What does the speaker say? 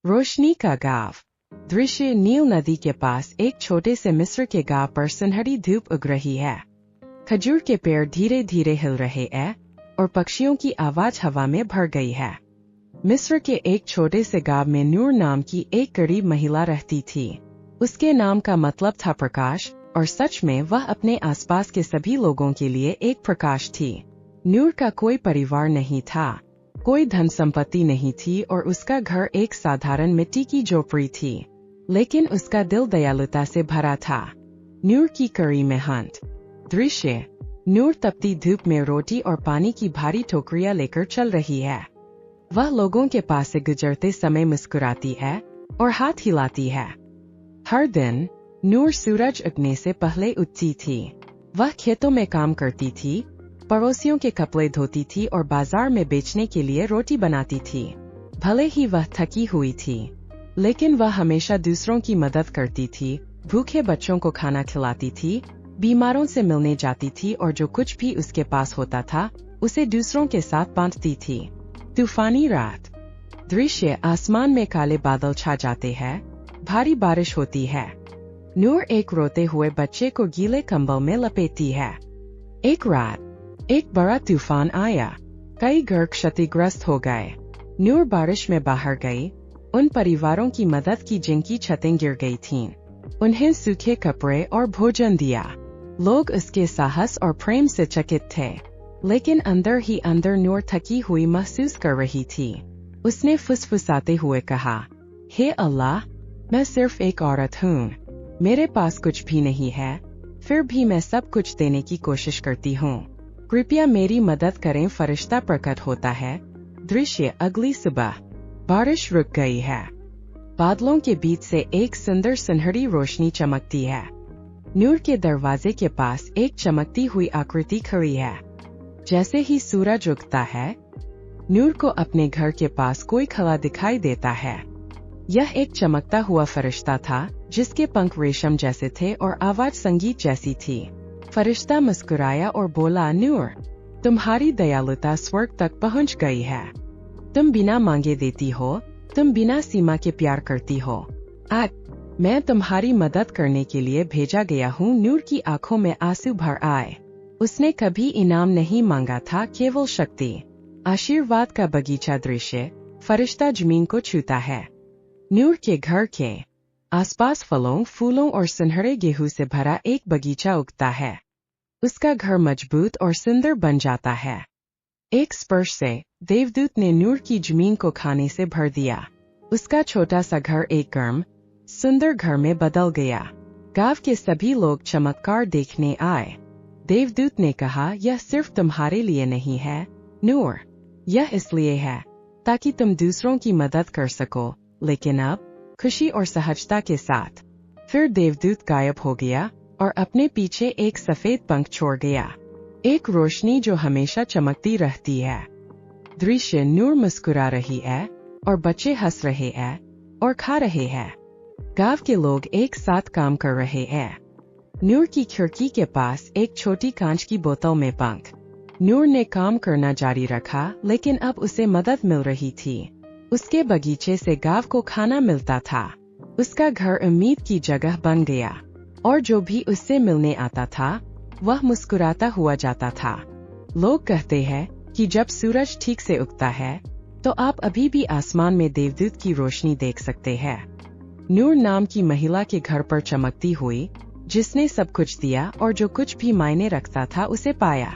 रोशनी का गांव। दृश्य नील नदी के पास एक छोटे से मिस्र के गांव पर सुनहरी धूप उग रही है। खजूर के पेड़ धीरे धीरे हिल रहे हैं और पक्षियों की आवाज हवा में भर गई है। मिस्र के एक छोटे से गांव में नूर नाम की एक गरीब महिला रहती थी। उसके नाम का मतलब था प्रकाश, और सच में वह अपने आसपास के सभी लोगों के लिए एक प्रकाश थी। नूर का कोई परिवार नहीं था, कोई धन संपत्ति नहीं थी और उसका घर एक साधारण मिट्टी की झोपड़ी थी, लेकिन उसका दिल दयालुता से भरा था। नूर की कड़ी मेहनत। दृश्य नूर तपती धूप में रोटी और पानी की भारी टोकरियां लेकर चल रही है। वह लोगों के पास से गुजरते समय मुस्कुराती है और हाथ हिलाती है। हर दिन नूर सूरज उगने से पहले उठती थी। वह खेतों में काम करती थी, पड़ोसियों के कपड़े धोती थी और बाजार में बेचने के लिए रोटी बनाती थी। भले ही वह थकी हुई थी, लेकिन वह हमेशा दूसरों की मदद करती थी। भूखे बच्चों को खाना खिलाती थी, बीमारों से मिलने जाती थी और जो कुछ भी उसके पास होता था उसे दूसरों के साथ बांटती थी। तूफानी रात। दृश्य आसमान में काले बादल छा जाते हैं, भारी बारिश होती है। नूर एक रोते हुए बच्चे को गीले कंबल में लपेटती है। एक रात एक बड़ा तूफान आया, कई घर क्षतिग्रस्त हो गए। नूर बारिश में बाहर गई, उन परिवारों की मदद की जिनकी छतें गिर गई थीं। उन्हें सूखे कपड़े और भोजन दिया। लोग उसके साहस और प्रेम से चकित थे, लेकिन अंदर ही अंदर नूर थकी हुई महसूस कर रही थी। उसने फुसफुसाते हुए कहा, हे अल्लाह, मैं सिर्फ एक औरत हूँ, मेरे पास कुछ भी नहीं है, फिर भी मैं सब कुछ देने की कोशिश करती हूँ, कृपया मेरी मदद करें। फरिश्ता प्रकट होता है। दृश्य अगली सुबह। बारिश रुक गई है। बादलों के बीच से एक सुंदर सुनहरी रोशनी चमकती है। नूर के दरवाजे के पास एक चमकती हुई आकृति खड़ी है। जैसे ही सूरज उगता है, नूर को अपने घर के पास कोई खड़ा दिखाई देता है। यह एक चमकता हुआ फरिश्ता था, जिसके पंख रेशम जैसे थे और आवाज संगीत जैसी थी। फरिश्ता मुस्कुराया और बोला, नूर, तुम्हारी दयालुता स्वर्ग तक पहुंच गई है। तुम बिना मांगे देती हो, तुम बिना सीमा के प्यार करती हो। आज मैं तुम्हारी मदद करने के लिए भेजा गया हूँ। नूर की आंखों में आंसू भर आए। उसने कभी इनाम नहीं मांगा था, केवल शक्ति। आशीर्वाद का बगीचा। दृश्य फरिश्ता जमीन को छूता है। नूर के घर के आसपास फलों, फूलों और सुनहरे गेहूं से भरा एक बगीचा उगता है। उसका घर मजबूत और सुंदर बन जाता है। एक स्पर्श से देवदूत ने नूर की जमीन को खाने से भर दिया। उसका छोटा सा घर एक गर्म, सुंदर घर में बदल गया। गांव के सभी लोग चमत्कार देखने आए। देवदूत ने कहा, यह सिर्फ तुम्हारे लिए नहीं है नूर, यह इसलिए है ताकि तुम दूसरों की मदद कर सको, लेकिन अब खुशी और सहजता के साथ। फिर देवदूत गायब हो गया और अपने पीछे एक सफेद पंख छोड़ गया, एक रोशनी जो हमेशा चमकती रहती है। दृश्य नूर मुस्कुरा रही है और बच्चे हंस रहे हैं और खा रहे हैं। गांव के लोग एक साथ काम कर रहे हैं। नूर की खिड़की के पास एक छोटी कांच की बोतल में पंख। नूर ने काम करना जारी रखा, लेकिन अब उसे मदद मिल रही थी। उसके बगीचे से गांव को खाना मिलता था। उसका घर उम्मीद की जगह बन गया, और जो भी उससे मिलने आता था वह मुस्कुराता हुआ जाता था। लोग कहते हैं कि जब सूरज ठीक से उगता है तो आप अभी भी आसमान में देवदूत की रोशनी देख सकते हैं। नूर नाम की महिला के घर पर चमकती हुई, जिसने सब कुछ दिया और जो कुछ भी मायने रखता था उसे पाया।